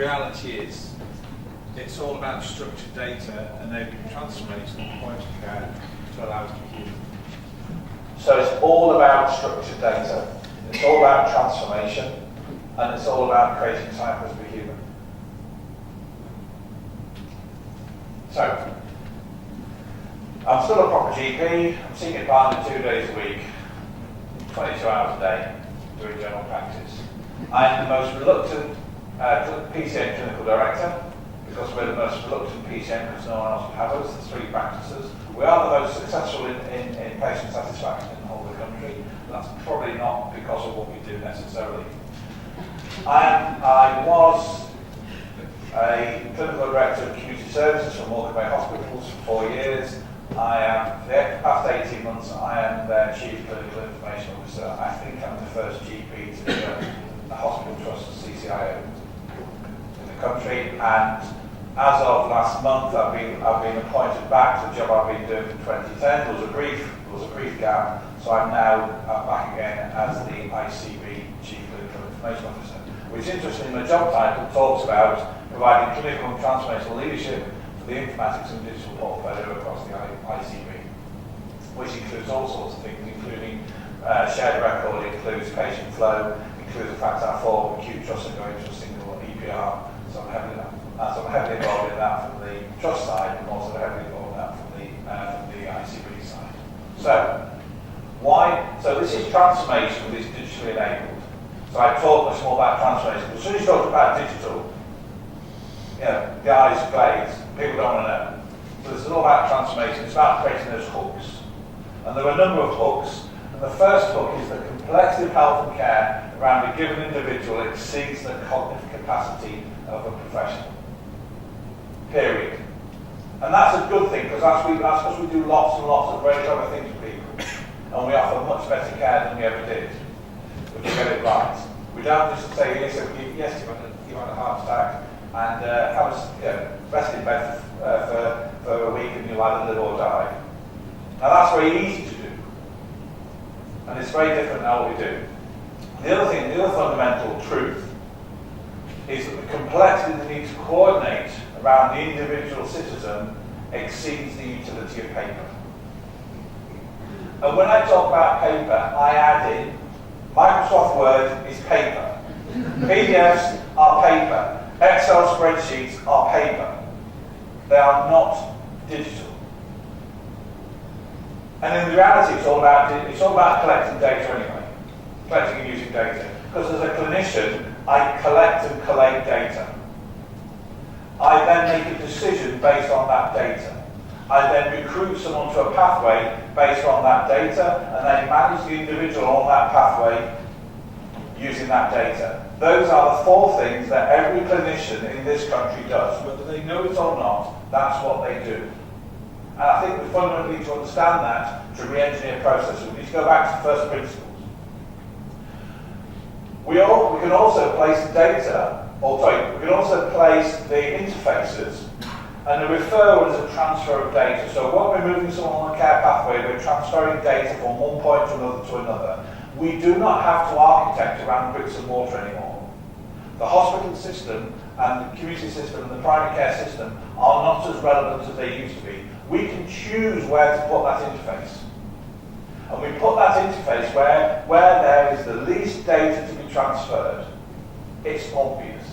reality is, it's all about structured data enabling transformation at the point of care to allow us to be human. So it's all about structured data. It's all about transformation, and it's all about creating time for us to be human. So, I'm still a proper GP. I'm seeing a partner 2 days a week, 22 hours a day, doing general practice. I'm the most reluctant PCN clinical director, because we're the most reluctant PCN because no one else would have us, the 3 practices. We are the most successful in patient satisfaction in the whole of the country, but that's probably not because of what we do necessarily. I was a clinical director of community services for Morecambe Bay Hospitals for 4 years. I am, for the past 18 months, I am their Chief Clinical Information Officer. I think I'm the first GP to be a hospital trust CCIO in the country, and as of last month, I've been appointed back to the job I've been doing from 2010. There was a brief gap, so I'm now back again as the ICB Chief Clinical Information Officer. Which, interestingly, my job title talks about providing clinical and transformational leadership for the informatics and digital portfolio across the ICB, which includes all sorts of things, including shared record, includes patient flow, includes the fact that our 4 acute trusts are going to a single EPR. So I'm heavily involved in that from the trust side, and also heavily involved in that from the ICB side. So this is transformation that is digitally enabled. So I talk much more about transformation. As soon as you talk about digital, the eyes glaze. People don't want to know. So this is all about transformation. It's about creating those hooks. And there are a number of hooks. And the first hook is that complexity of health and care around a given individual exceeds the cognitive capacity of a professional. Period. And that's a good thing, because that's because we do lots and lots of very clever things for people. And we offer much better care than we ever did. We can get it right. We don't just say, yes, you've had a heart attack, and have us rest in bed for a week and you'll either live or die. Now that's very easy to do. And it's very different than what we do. The other fundamental truth is that the complexity that needs to coordinate around the individual citizen exceeds the utility of paper. And when I talk about paper, I add in Microsoft Word is paper. PDFs are paper. Excel spreadsheets are paper. They are not digital. And in reality, it's all about collecting data anyway. Collecting and using data. Because as a clinician, I collect and collate data. I then make a decision based on that data. I then recruit someone to a pathway based on that data, and then manage the individual on that pathway using that data. Those are the 4 things that every clinician in this country does. Whether they know it or not, that's what they do. And I think we fundamentally need to understand that to re-engineer processes. We need to go back to first principles. We can also place the data, we can also place the interfaces, and the referral is a transfer of data. So when we're moving someone on a care pathway, we're transferring data from one point to another. We do not have to architect around bricks and mortar anymore. The hospital system and the community system and the primary care system are not as relevant as they used to be. We can choose where to put that interface. And we put that interface where there is the least data to be transferred. It's obvious.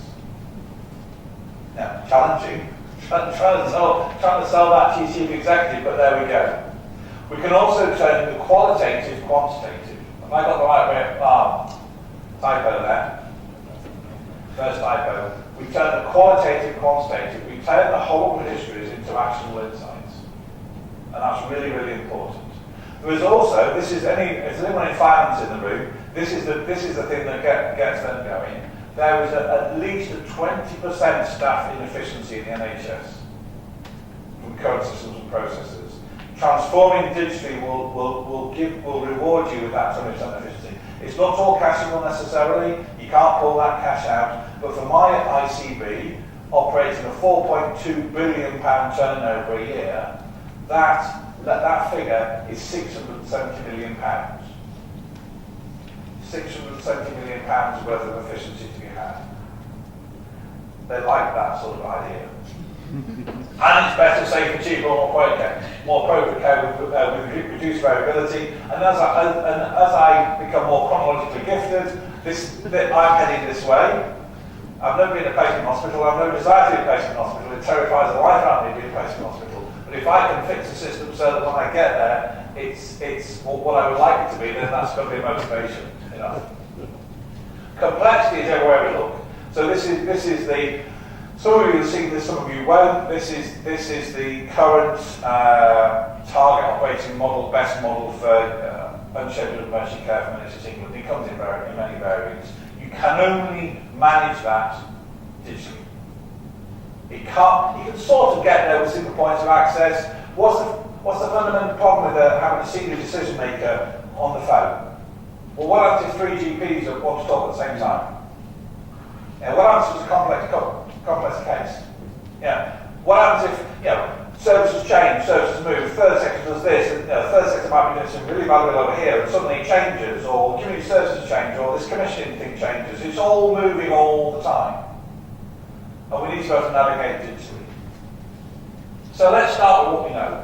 Now, challenging. Trying to sell that to your chief executive, but there we go. We can also turn the qualitative quantitative. Have I got the right way? Typo there. First typo. We turn the qualitative quantitative. We turn the whole histories into actionable insights. And that's really, really important. There is also, if there's anyone in finance in the room, this is the thing that gets them going. There is at least a 20% staff inefficiency in the NHS from current systems and processes. Transforming digitally will reward you with that 20% efficiency. It's not all cashable necessarily. You can't pull that cash out. But for my ICB, operating a £4.2 billion turnover a year, that figure is £670 million. £670 million worth of efficiency to be had. They like that sort of idea. And it's better, safer, cheaper, more appropriate care with reduced variability. And as I become more chronologically gifted, I'm heading this way. I've never been in a patient hospital. I've no desire to be in a patient hospital. It terrifies the life out of me to be in a patient hospital. But if I can fix the system so that when I get there, it's what I would like it to be, then that's going to be a motivation. Complexity is everywhere we look. So this is the. Some of you will see this, some of you won't. This is the current target operating model, best model for unscheduled emergency care for NHS England. It comes in many variants. You can only manage that digitally. You can sort of get there with simple points of access. What's the fundamental problem with having a senior decision maker on the phone? Well, what happens if 3 GPs that want to talk at the same time? What happens if it's a complex case? What happens if services change, services move, third sector does this, and third sector might be doing some really valuable over here, and suddenly it changes, or community services change, or this commissioning thing changes. It's all moving all the time. And we need to be able to navigate digitally. So let's start with what we know.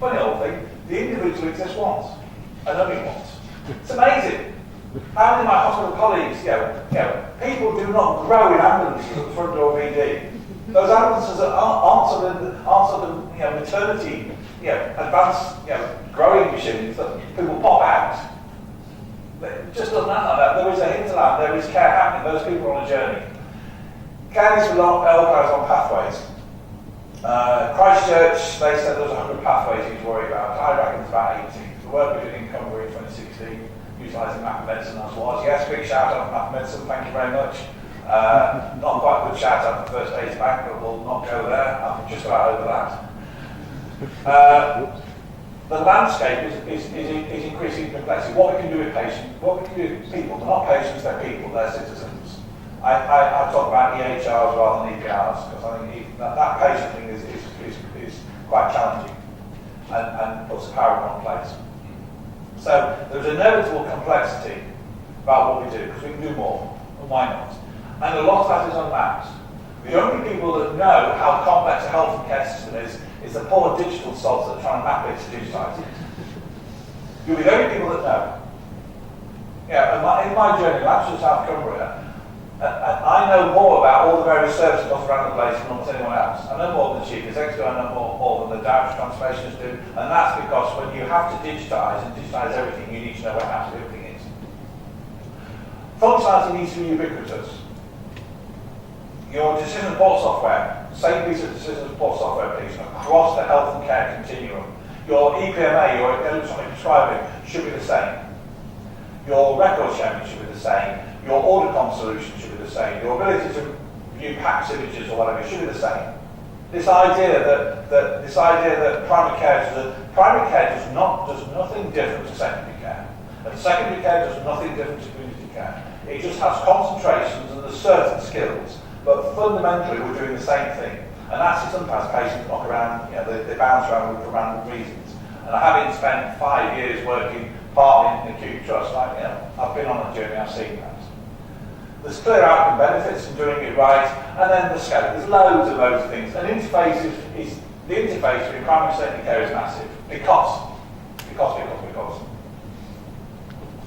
Funny old thing, the individual exists once, and only once. It's amazing. How many of my hospital colleagues, people do not grow in ambulances at the front door of ED. Those ambulances aren't maternity, advanced, growing machines that people pop out. It just doesn't happen like that. There is a hinterland, there is care happening, those people are on a journey. Candice with guys on pathways. Christchurch, they said there was 100 pathways you'd worry about. I reckon it's about 80. The work we did in Cumbria in 2016, utilising map medicine as was. Yes, big shout out to map medicine, thank you very much. Not quite a good shout out to First Aid Bank, but we'll not go there. I'm just about over that. The landscape is increasing complexity. What we can do with patients, what we can do with people. They're not patients, they're people, they're citizens. I talk about EHRs rather than EPRs, because I think that patient thing is quite challenging and puts the power in one place. So there's inevitable complexity about what we do, because we can do more, and why not? And a lot of that is unmapped. The only people that know how complex a health and care system is the poor digital sods that are trying to map it to digitise it. You'll be the only people that know. In my journey, I'm to South Cumbria, I know more about all the various services around the place than almost anyone else. I know more than the chief executive, I know more than the Director of Transformations do, and that's because when you have to digitise and digitise everything, you need to know where absolutely everything is. Functionality needs to be ubiquitous. Your decision support software, same piece of decision support software, please, across the health and care continuum. Your EPMA, your electronic prescribing, should be the same. Your record sharing should be the same. Your order solution should be the same. Your ability to view PACS images or whatever should be the same. This idea that primary care does nothing different to secondary care, and secondary care does nothing different to community care. It just has concentrations and there's certain skills, but fundamentally we're doing the same thing. And actually sometimes patients knock around, they bounce around for random reasons. And having spent 5 years working partly in acute trust, I've been on a journey, I've seen that. There's clear outcome benefits from doing it right, and then the scale. There's loads of those things. And interface is the interface between primary and secondary care is massive. Because.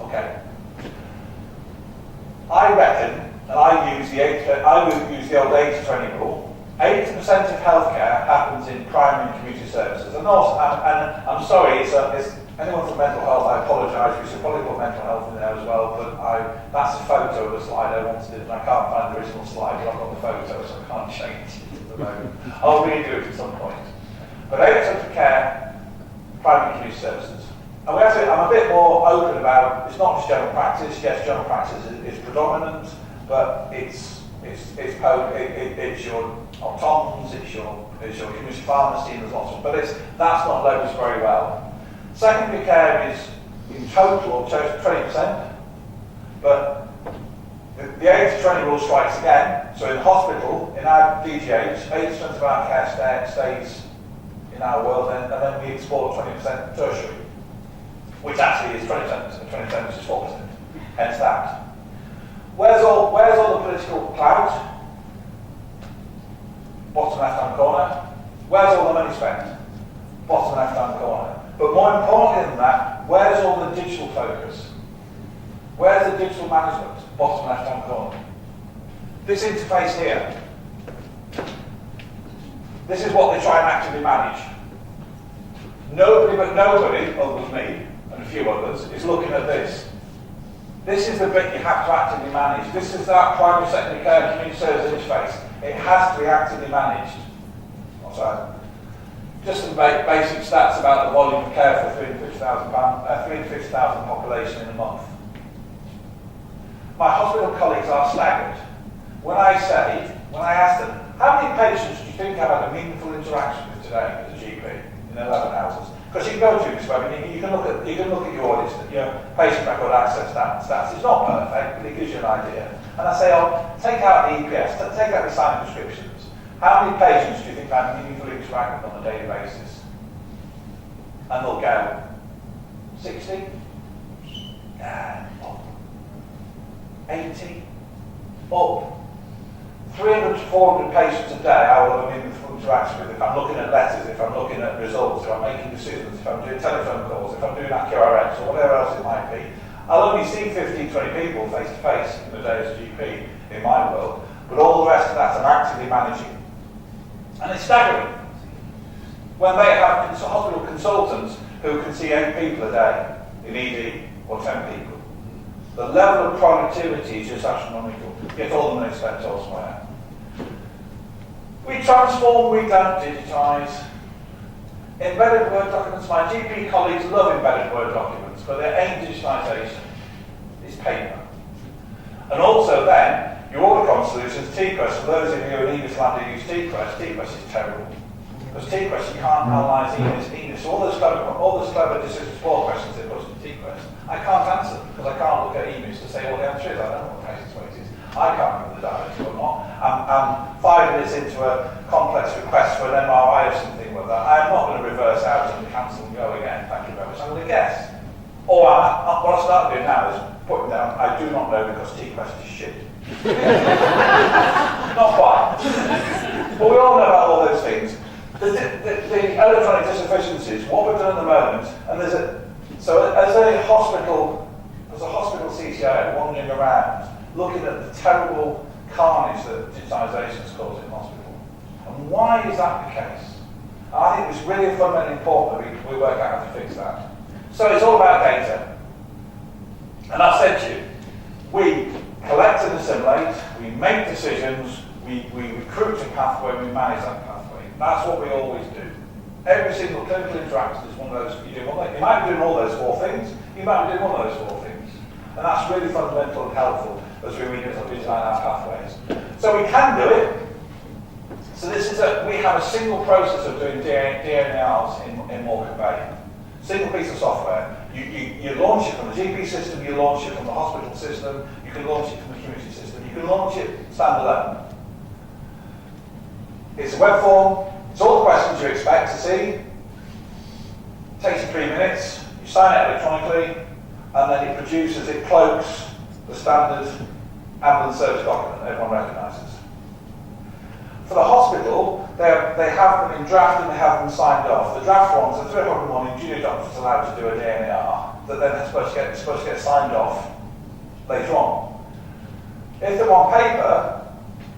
Okay. I reckon, and I would use the old 80-20 rule. 80% of healthcare happens in primary and community services. And I'm sorry, it's anyone from mental health, I apologise, we should probably put mental health in there as well, but that's a photo of a slide I wanted, and I can't find the original slide, but I've got the photo, so I can't change it at the moment. I'll redo it at some point. But 80% of care, primary and community services. And I'm a bit more open about, it's not just general practice. Yes, general practice is predominant, but it's your optoms, it's your community pharmacy, and there's lots of, but that's not leveraged very well. Secondary care is in total 20%, but the 80-20 rule strikes again. So in the hospital, in our DGH, 80% of our care stays in our world, and then we export 20% tertiary, which actually is 20%, which is 4%, hence that. Where's all the political clout? Bottom left-hand corner. Where's all the money spent? Bottom left-hand corner. But more importantly than that, where's all the digital focus? Where's the digital management? Bottom left-hand corner. This interface here. This is what they try and actively manage. Nobody, other than me and a few others, is looking at this. This is the bit you have to actively manage. This is that primary, secondary care and community service interface. It has to be actively managed. Just some basic stats about the volume of care for 350,000 population in a month. My hospital colleagues are staggered. When I ask them, how many patients do you think I've had a meaningful interaction with today as a GP in 11 hours? Because you can go through this web and you can look at your audits, your patient record access stats. It's not perfect, but it gives you an idea. And I say, take out the EPS, take out the signed prescriptions. How many patients do you think I've meaningfully interacted with on a daily basis? And they'll go, 60? 80? Up. 300 to 400 patients a day I will have a meaningful interaction with. If I'm looking at letters, if I'm looking at results, if I'm making decisions, if I'm doing telephone calls, if I'm doing AccuRx or whatever else it might be, I'll only see 15, 20 people face to face in the day as a GP in my world, but all the rest of that I'm actively managing. And it's staggering. When they have hospital consultants who can see 8 people a day in ED or 10 people, the level of productivity is just astronomical. Get all the money spent elsewhere. We transform, we don't digitise. Embedded Word documents, my GP colleagues love embedded Word documents, but their aim digitisation is paper. And also then, your Ordercom solutions, TQuest, for those of you in English land who use TQuest is terrible. Because TQuest, you can't analyse emails. So all those clever decision support questions they put into TQuest, I can't answer because I can't look at emails to say what the answer is. I don't know what the patient's weight is. I can't remember the diabetes or not. I'm 5 minutes into a complex request for an MRI or something like that. I'm not going to reverse out and cancel and go again. Thank you very much. I'm going to guess. Or what I start doing now is putting down, I do not know because TQuest is shit. Not quite. But we all know about all those things. The electronic disefficiencies, what we've done at the moment, and as a hospital CTO wandering around, looking at the terrible carnage that digitisation has caused in hospital. And why is that the case? I think it's really fundamentally important that we work out how to fix that. So it's all about data. And I've said to you, we collect and assimilate, we make decisions, we recruit a pathway, we manage that pathway. That's what we always do. Every single clinical interaction is one of those. You might be doing all those 4 things, you might be doing one of those 4 things. And that's really fundamental and helpful as we design our pathways. So we can do it. So we have a single process of doing DNRs in Morecambe Bay. Single piece of software. You launch it from the GP system, you launch it from the hospital system, you can launch it from the community system, you can launch it standalone. It's a web form, it's all the questions you expect to see. It takes you 3 minutes, you sign it electronically, and then it cloaks the standard ambulance service document that everyone recognises. For the hospital, they have them in draft and they have them signed off. The draft ones are 3 o'clock in the morning, junior doctors allowed to do a DNR that then is supposed to get signed off later on. If they're on paper,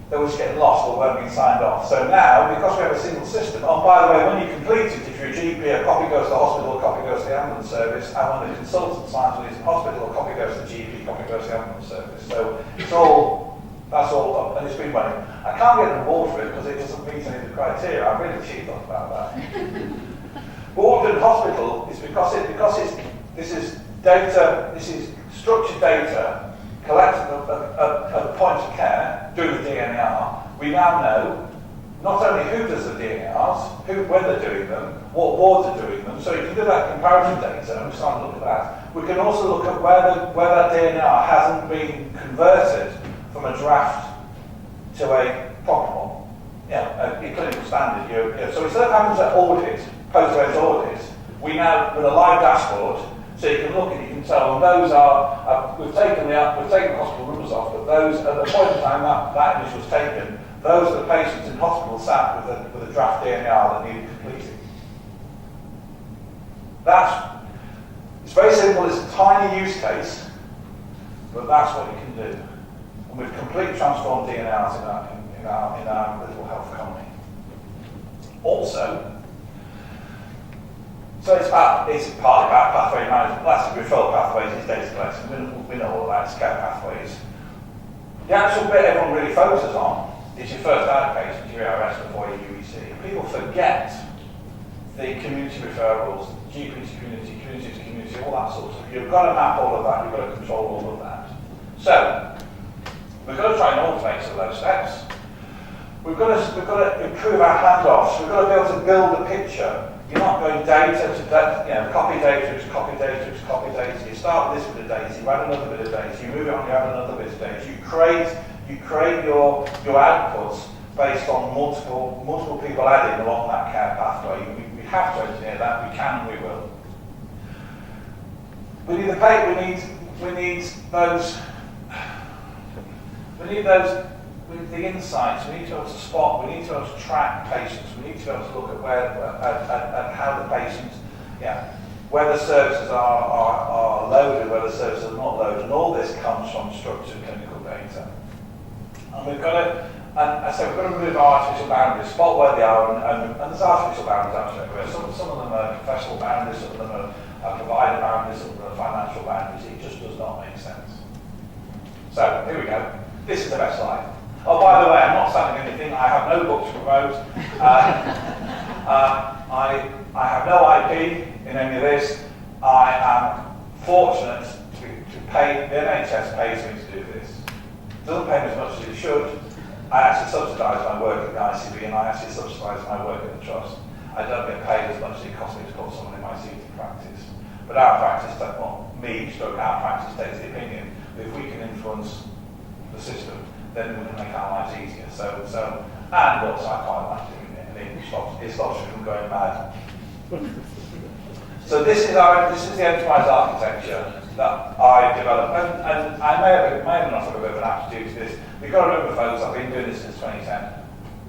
they will just get lost or won't be signed off. So now, because we have a single system, by the way, when you complete it, if you're a GP, a copy goes to the hospital, a copy goes to the ambulance service, and when the consultant signs when he's in hospital, a copy goes to the GP, a copy goes to the ambulance service. So that's all up, and it's been running. I can't get on board for it because it doesn't meet any of the criteria. I really cheat about that. But what we do in hospital is because this is data, this is structured data collected at the point of care, doing the DNR, we now know not only who does the DNRs, when they're doing them, what wards are doing them, so you can do that comparative data, and we're starting to look at that. We can also look at where that DNR hasn't been converted from a draft to a proper one, a clinical standard. So instead of having to audit, post-event audit, we now, with a live dashboard, So you can look and you can tell, and those are, we've taken the hospital numbers off, but those, at the point in time that image was taken, those are the patients in hospital sat with a draft DNR that needed completing. It's very simple, it's a tiny use case, but that's what you can do. And we've completely transformed DNRs in our little health economy. Also, so it's partly about pathway management. That's referral pathways, it's data collection. We know all that, it's care pathways. The actual bit everyone really focuses on is your first outpatient, your ERS before your UEC. People forget the community referrals, GP to community, community to community, all that sort of stuff. You've got to map all of that, you've got to control all of that. So, we've got to try and automate some of those steps. We've got to improve our handoffs. We've got to be able to build a picture. You're not going data to data, copy data to copy data to copy data. You start with this bit of data, you add another bit of data, you move it on, you add another bit of data. You create your outputs based on multiple people adding along that care pathway. We have to engineer that. We can. We will. We need the paper. We need those. We need the insights. We need to be able to spot. We need to be able to track patients. We need to be able to look at how the patients, where the services are loaded, where the services are not loaded, and all this comes from structured clinical data. And we've got to, and I said we've got to remove our artificial boundaries, spot where they are, and there's artificial boundaries actually everywhere. Some of them are professional boundaries, some of them are provider boundaries, some of them are financial boundaries. It just does not make sense. So here we go. This is the best slide. Oh, by the way, I'm not selling anything. I have no books to promote. I have no IP in any of this. I am fortunate to pay, the NHS pays me to do this. It doesn't pay me as much as it should. I actually subsidise my work at the ICB and I actually subsidise my work at the Trust. I don't get paid as much as it costs me to put someone in my seat in practice. But our practice, our practice takes the opinion that if we can influence the system, then we can make our lives easier. And also I quite like doing it, and it stops you from going mad. So this is the enterprise architecture that I developed, and I may have not have a bit of an aptitude to this. You've got to remember, folks, I've been doing this since 2010.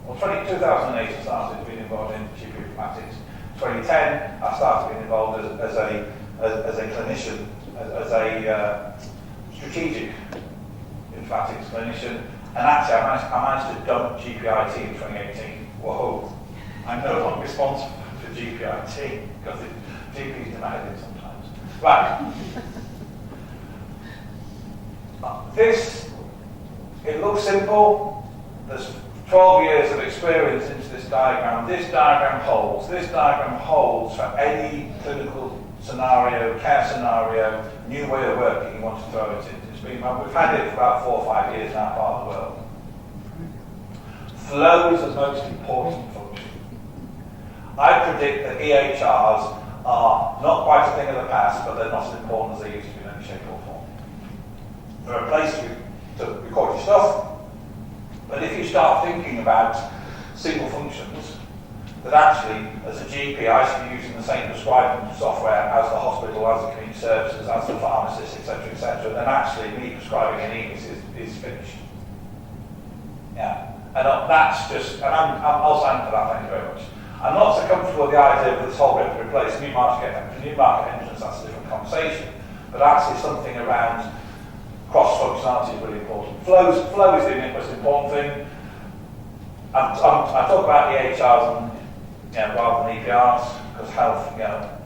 Well, 2008 I started being involved in GP informatics. 2010 I started being involved as a clinician, as a strategic informatics clinician, and actually I managed to dump GPIT in 2018. Whoa, I'm no longer responsible for GPIT because the GPs demand it sometimes. Right. It looks simple. There's 12 years of experience into this diagram. This diagram holds for any clinical scenario, care scenario, new way of working you want to throw it in. We've had it for about 4 or 5 years in our part of the world. Flow is the most important function. I predict that EHRs are not quite a thing of the past, but they're not as important as they used to be in any shape or form. They're a place to record your stuff, but if you start thinking about single functions, that actually, as a GP, I should be using the same prescribing software as the hospital, as the community services, as the pharmacist, etc., then actually me prescribing an EMIS is finished. Yeah, and that's just, and I'll sign for that, thank you very much. I'm not so comfortable with the idea of this whole rip and replace new market entrance, that's a different conversation, but actually something around cross-functionality is really important. Flow is the most important thing. I talk about EHRs and rather than EPRs, because health,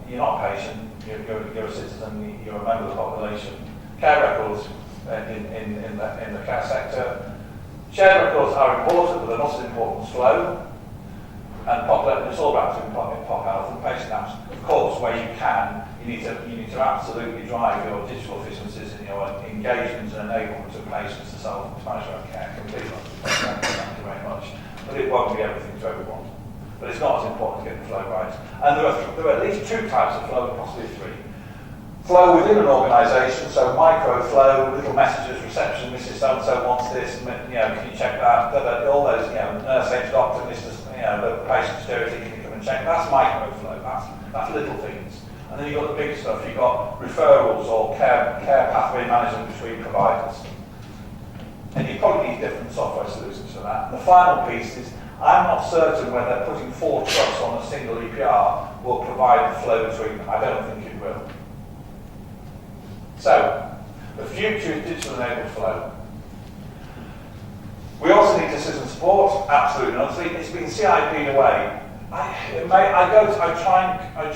you're not a patient, you're a citizen, you're a member of the population. Care records in the care sector. Shared records are important, but they're not as important as flow. And it's all about pop health and patient apps. Of course, where you can, you need to absolutely drive your digital efficiencies and your engagement and enablement of patients to manage their care completely. Thank you very much. But it won't be everything to everyone. But it's not as important to get the flow right. And there are at least 2 types of flow, possibly 3. Flow within an organisation, so micro flow, little messages, reception, Mrs. So-and-so wants this, can you check that? All those, nurse, H doctor, Mr. The patient security, can you come and check? That's micro flow, that's little things. And then you've got the big stuff, you've got referrals or care pathway management between providers. And you probably need different software solutions for that. And the final piece is, I'm not certain whether putting 4 trucks on a single EPR will provide the flow between them. I don't think it will. So, the future is digital enabled flow. We also need decision support, absolutely not. It's been CIP'd away. I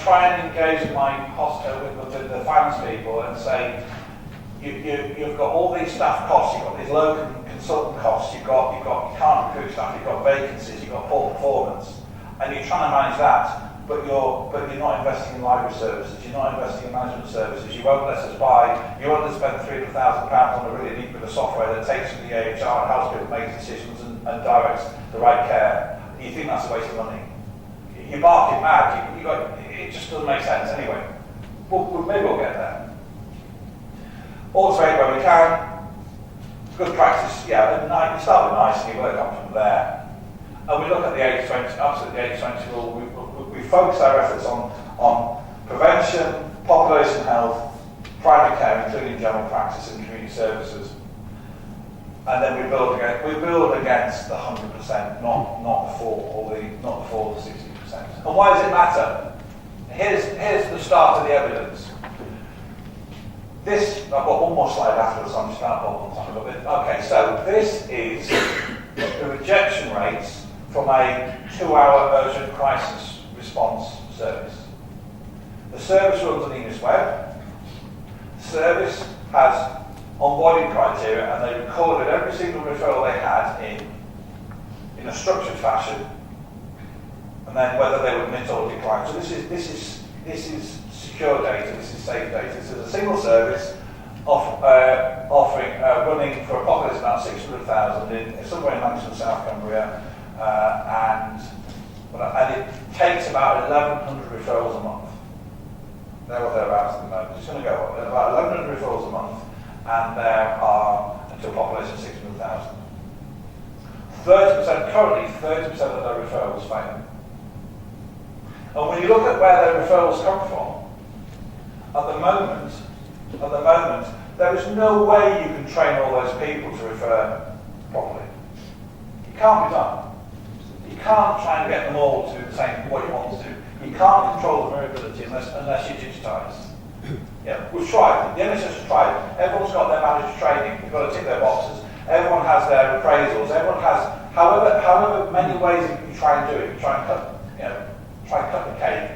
try and engage with my with the finance people and say, you've got all these staff costs, you've got these local consultant costs, you can't recruit staff, you've got vacancies, you've got poor performance, and you're trying to manage that, but you're not investing in library services, you're not investing in management services, you won't let us spend £300,000 on a really neat bit of software that takes from the AHR and helps people make decisions and directs the right care. You think that's a waste of money. You're barking mad, it just doesn't make sense anyway. Maybe we'll get there. Automate where we can. Good practice, yeah, you start with nice and you work on from there. And we look at the 80-20, absolutely the 80-20 rule. We focus our efforts on prevention, population health, primary care, including general practice and community services. And then we build against the 100%, not the 4 to 60%. And why does it matter? Here's the start of the evidence. I've got one more slide afterwards, so I'm just going to hold on a little bit. Okay, so this is the rejection rates from a 2-hour urgent crisis response service. The service runs on EMIS Web. The service has onboarding criteria, and they recorded every single referral they had in a structured fashion, and then whether they would admit or decline. So this is secure data, this is safe data. This is a single service running for a population of about 600,000 in somewhere in Lancashire, South Cumbria, and it takes about 1,100 referrals a month. There or thereabouts at the moment. It's going to go up. There are about 1,100 referrals a month, and there are to a population of 600,000. 30%, currently 30% of their referrals fail. And when you look at where their referrals come from, at the moment, there is no way you can train all those people to refer properly. It can't be done. You can't try and get them all to do the same what you want to do. You can't control the variability unless you digitise. Yeah, we've tried. The NHS has tried. Everyone's got their manager training. They've got to tick their boxes. Everyone has their appraisals. Everyone has, however many ways you try and do it. You try and cut the cake.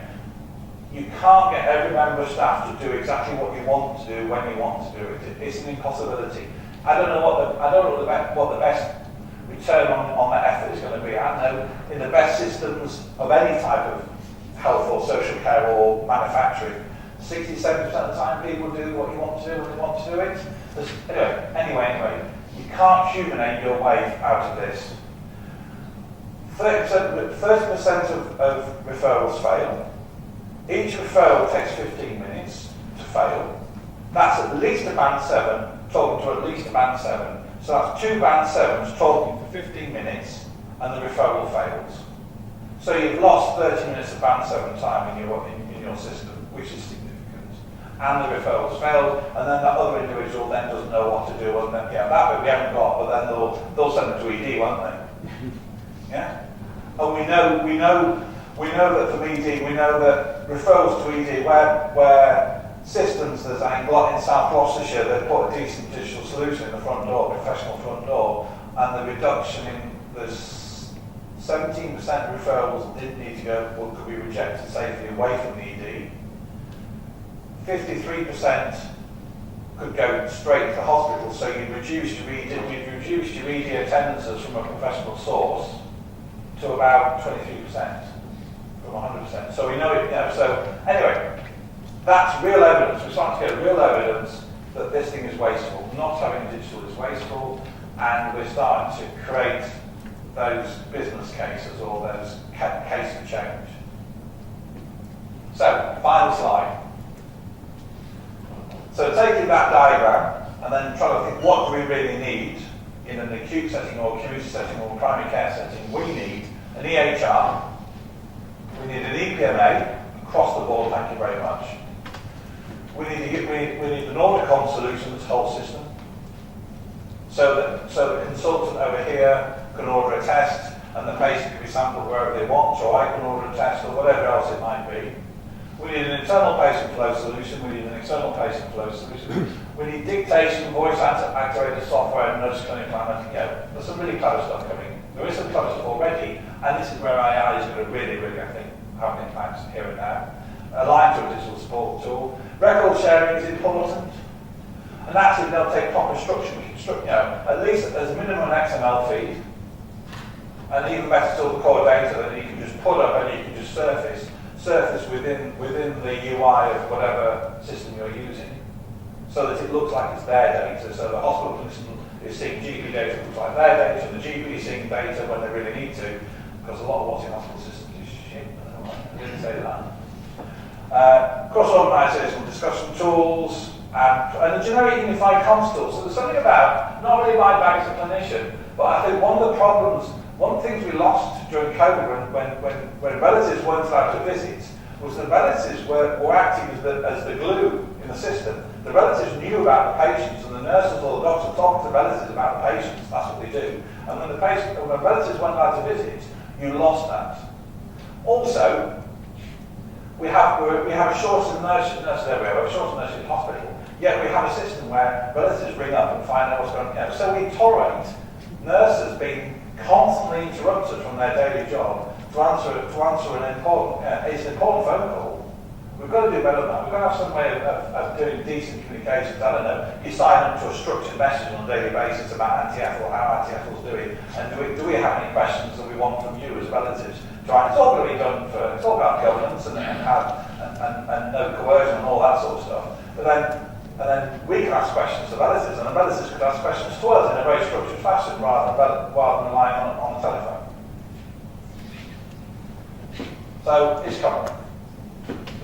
You can't get every member of staff to do exactly what you want to do when you want to do it. It's an impossibility. I don't know what the best return on that effort is going to be. I know in the best systems of any type of health or social care or manufacturing, 60-70% of the time people do what you want to do when they want to do it. Anyway, you can't humanate your way out of this. 30% of referrals fail. Each referral takes 15 minutes to fail. That's at least a band 7 talking to at least a band 7. So that's 2 band 7s talking for 15 minutes and the referral fails. So you've lost 30 minutes of band 7 time in your system, which is significant. And the referral's failed, and then that other individual then doesn't know what to do, and then, that bit we haven't got, but then they'll send it to ED, won't they? Yeah? And we know that from ED, we know that referrals to ED, where systems, there's in South Gloucestershire, they've put a decent digital solution in the front door, professional front door, and the reduction in, there's 17% of referrals that didn't need to go, or could be rejected safely away from the ED. 53% could go straight to the hospital, so you've reduced your ED attendances from a professional source to about 23%. From 100%. So we know it, so anyway, that's real evidence. We're starting to get real evidence that this thing is wasteful. Not having digital is wasteful, and we're starting to create those business cases or those case for change. So, final slide. So taking that diagram and then trying to think, what do we really need in an acute setting or community setting or primary care setting? We need an EHR. We need an EPMA, across the board, thank you very much. We need an order com solution that's whole system. So that the consultant over here can order a test and the patient can be sampled wherever they want, or I can order a test or whatever else it might be. We need an internal patient flow solution, we need an external patient flow solution. We need dictation, voice activated software, and nurse clinical analytics. There's some really clever stuff coming. There is some clever stuff already, and this is where AI is going to really, I think, have an impact here and now. Aligned to a digital support tool. Record sharing is important. And actually they'll take proper structure. At least there's a minimum XML feed. And even better still the core data that you can just put up and you can just surface within the UI of whatever system you're using, so that it looks like it's their data. So the hospital clinician is seeing GP data looks like their data, and the GP is seeing data when they really need to, because a lot of what's in hospital systems is shit. I didn't say that. Cross-organisational discussion tools, and a generic unified comms tool. So there's something about, not really my bag as a clinician, but I think one of the problems, one of the things we lost during COVID when relatives weren't allowed to visit was the relatives were acting as the glue in the system. The relatives knew about the patients, and the nurses or the doctors talked to the relatives about the patients. That's what they do. And when the relatives weren't allowed to visit, you lost that. Also, we have a shortage of nurses everywhere. We have a shortage of nurses in hospital. Yet we have a system where relatives ring up and find out what's going on. So we tolerate nurses being constantly interrupted from their daily job to answer an important phone call. We've got to do better than that. We've got to have some way of doing decent communications. I don't know, you sign up to a structured message on a daily basis about anti-ethical, how anti-ethical is doing, and do we have any questions that we want from you as relatives? It's all going to be done it's all about governance and no coercion and all that sort of stuff. But then we can ask questions to relatives, and the relatives could ask questions to us in a very structured fashion rather than relying on the telephone. So it's coming.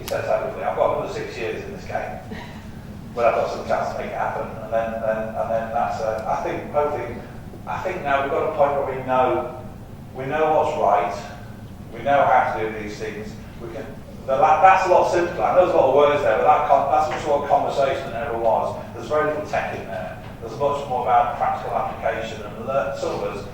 He says everything. I've got another 6 years in this game, but I've got some chance to make it happen. And then that's. I think now we've got a point where we know what's right. We know how to do these things. We can. That's a lot simpler. I know there's a lot of words there, but that's much more conversation than ever was. There's very little tech in there. There's much more about practical application, and some of us,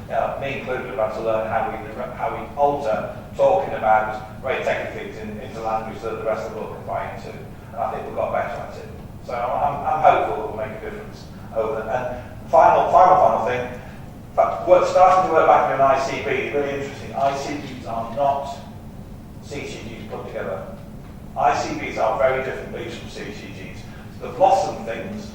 me included, about to learn how we alter talking about very technical things into language that the rest of the world can buy into. And I think we've got better at it. So I'm hopeful it will make a difference over there. And final thing. Starting to work back in an ICB, really interesting. ICBs are not CCGs put together. ICBs are very different beasts from CCGs. They've blossomed things,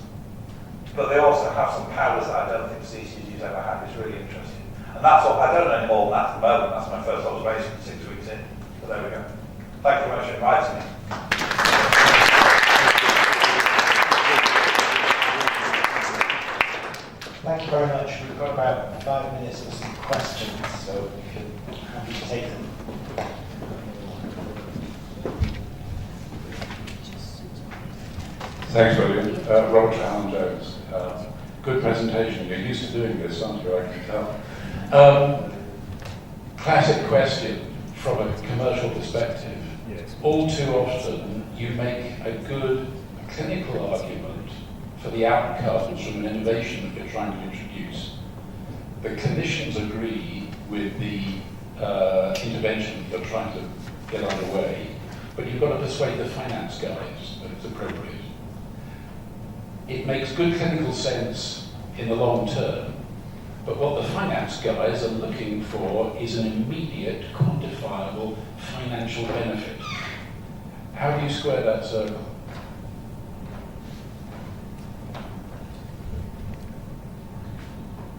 but they also have some powers that I don't think CCGs ever had. It's really interesting. And that's all. I don't know any more than that at the moment. That's my first observation 6 weeks in. But there we go. Thank you very much for inviting me. Thank you very much. We've got about 5 minutes for some questions, so we can happy to take them. Thanks, William. Robert Allen Jones. Good presentation. You're used to doing this, aren't you? I can tell. Classic question from a commercial perspective. Yes. All too often, you make a good clinical argument for the outcomes from an innovation that you're trying to introduce. The clinicians agree with the intervention that you're trying to get underway, but you've got to persuade the finance guys that it's appropriate. It makes good clinical sense in the long term, but what the finance guys are looking for is an immediate, quantifiable financial benefit. How do you square that circle?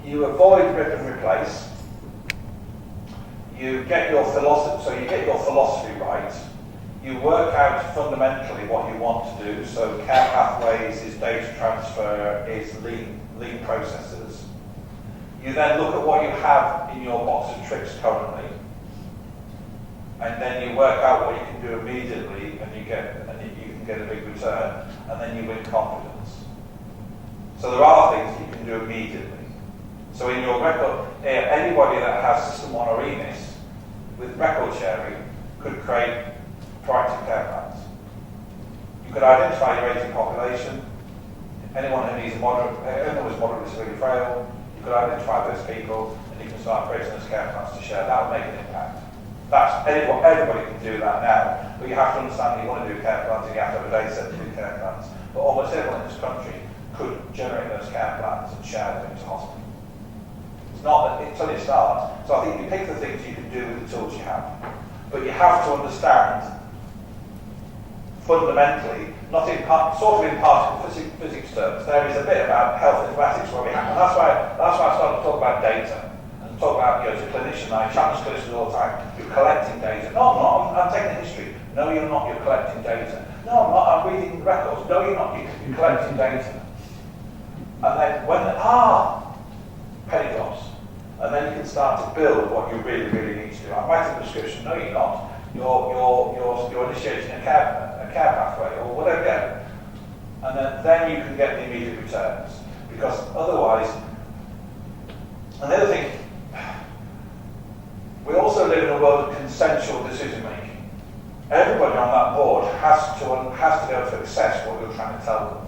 You avoid rip and replace. You get your philosophy right. You work out fundamentally what you want to do. So care pathways is data transfer, is lean processes. You then look at what you have in your box of tricks currently, and then you work out what you can do immediately, and you can get a big return, and then you win confidence. So there are things you can do immediately. So in your record, anybody that has System 1 or EMIS with record sharing could create proactive care plans. You could identify your aging population, anyone who needs anyone who's moderately severely frail, you could identify those people, and you can start creating those care plans to share. That would make an impact. Everybody can do that now, but you have to understand that you want to do care plans and you have to have a data set to do care plans. But almost everyone in this country could generate those care plans and share them into hospital. It's not that until it starts. So I think you pick the things you can do with the tools you have. But you have to understand fundamentally, not in sort of in particle physics terms, there is a bit about health informatics where we have, and that's why I started to talk about data. Talk about, as a clinician, I challenge clinicians all the time, you're collecting data. No, I'm not, I'm taking history. No, you're not, you're collecting data. No, I'm not, I'm reading records. No, you're not, you're collecting data. And then when, penny drops. And then you can start to build what you really, really need to do. I'm writing a prescription. No, you're not. You're initiating a care pathway or whatever. Yeah. And then you can get the immediate returns. Because otherwise, and the other thing, we also live in a world of consensual decision making. Everybody on that board has to be able to access what you're trying to tell them.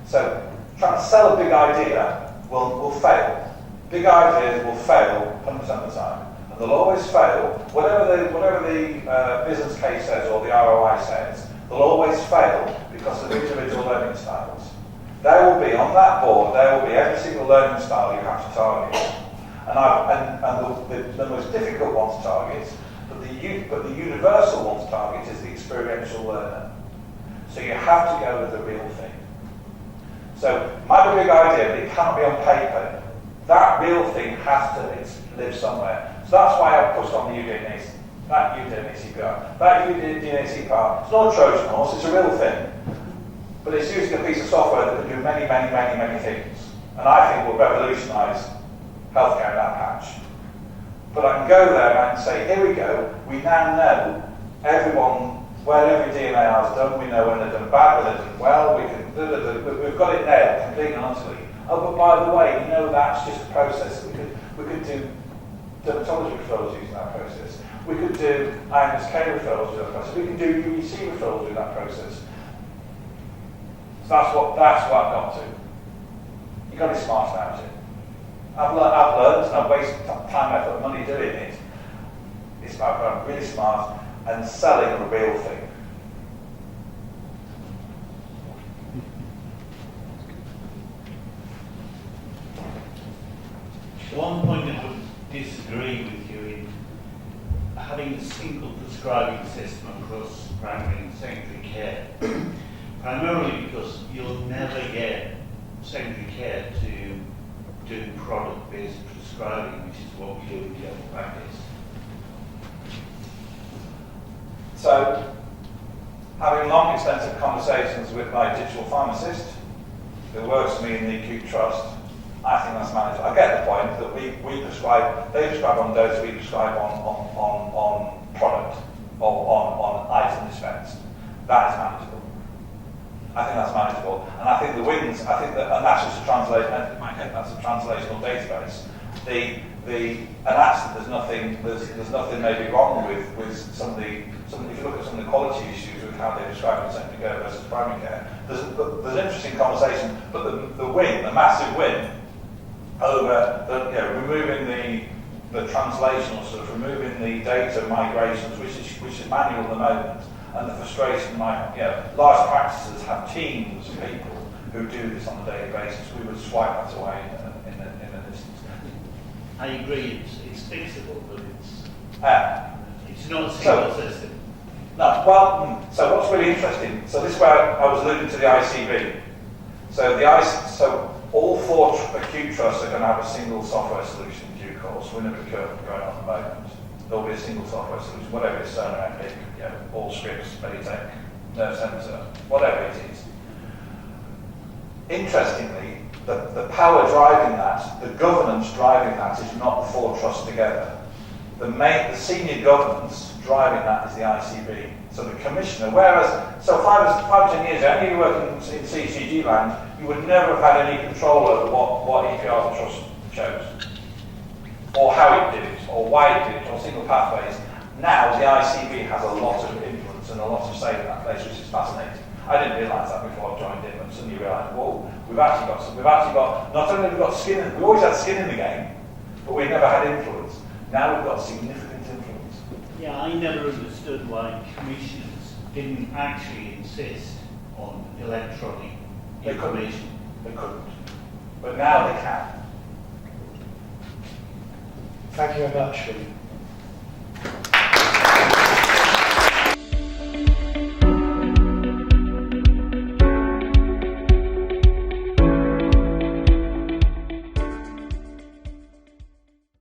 So trying to sell a big idea will fail. Big ideas will fail 100% of the time. And they'll always fail. Whatever the business case says or the ROI says, they'll always fail because of individual learning styles. There will be, on that board, there will be every single learning style you have to target. And the most difficult one to target, but the universal one to target is the experiential learner. So you have to go with the real thing. So it might be a big idea, but it can't be on paper. That real thing has to live somewhere. So that's why I pushed on the UDNA CPR. That UDNA CPR, it's not a Trojan horse, it's a real thing. But it's using a piece of software that can do many, many, many, many things. And I think will revolutionise healthcare in that patch. But I can go there and say, here we go, we now know everyone, where every DNA is done, we know when they're done bad, when they're done well, we've got it nailed completely and utterly. Oh, but by the way, you know that's just a process. We could do dermatology referrals using that process. We could do IMSK referrals through that process. We could do UEC referrals through that process. So that's what I've got to. You've got to be smart about it. I've learned, and I've wasted time, effort, and money doing it. It's about being really smart and selling a real thing. One point I would disagree with you in having a single prescribing system across primary and secondary care, primarily because you'll never get secondary care to do product-based prescribing, which is what we do in general practice. So, having long, extensive conversations with my digital pharmacist, who works for me in the acute trust, I think that's manageable. I get the point that we prescribe, they prescribe on dose, we prescribe on product, or on item dispensed. That is manageable. I think that's manageable. And I think the wins, and that's just a translation, in my head, that's a translational database. And actually there's nothing maybe wrong with some of the, if you look at some of the quality issues with how they describe secondary care versus primary care, there's an interesting conversation, but the win, the massive win, over removing the translational stuff, removing the data migrations, which is manual at the moment, and the frustration, large practices have teams of people who do this on a daily basis. We would swipe that away in an instance. I agree, it's fixable, but it's not a So- single system. No, well, so what's really interesting, so this is where I was alluding to the ICB. So all 4 acute trusts are going to have a single software solution in due course. We're in a procurement going on at the moment. There'll be a single software solution, whatever it's Cerner, Epic, all scripts, Meditech, Nerve Sensor, whatever it is. Interestingly, the power driving that, the governance driving that is not the 4 trusts together. The senior governance driving that is the ICB. So the commissioner, whereas, so 5 or 10 years ago, only working in CCG land, you would never have had any control over what EPR the trust chose, or how it did it, or why it did it, or single pathways. Now the ICB has a lot of influence and a lot of say in that place, which is fascinating. I didn't realise that before I joined in, and suddenly you realise, whoa, we've actually got, not only have we got skin, we always had skin in the game, but we've never had influence. Now we've got significant influence. Yeah, I never understood why commissioners didn't actually insist on electronic They couldn't. information. They couldn't. But now they can. Thank you very much.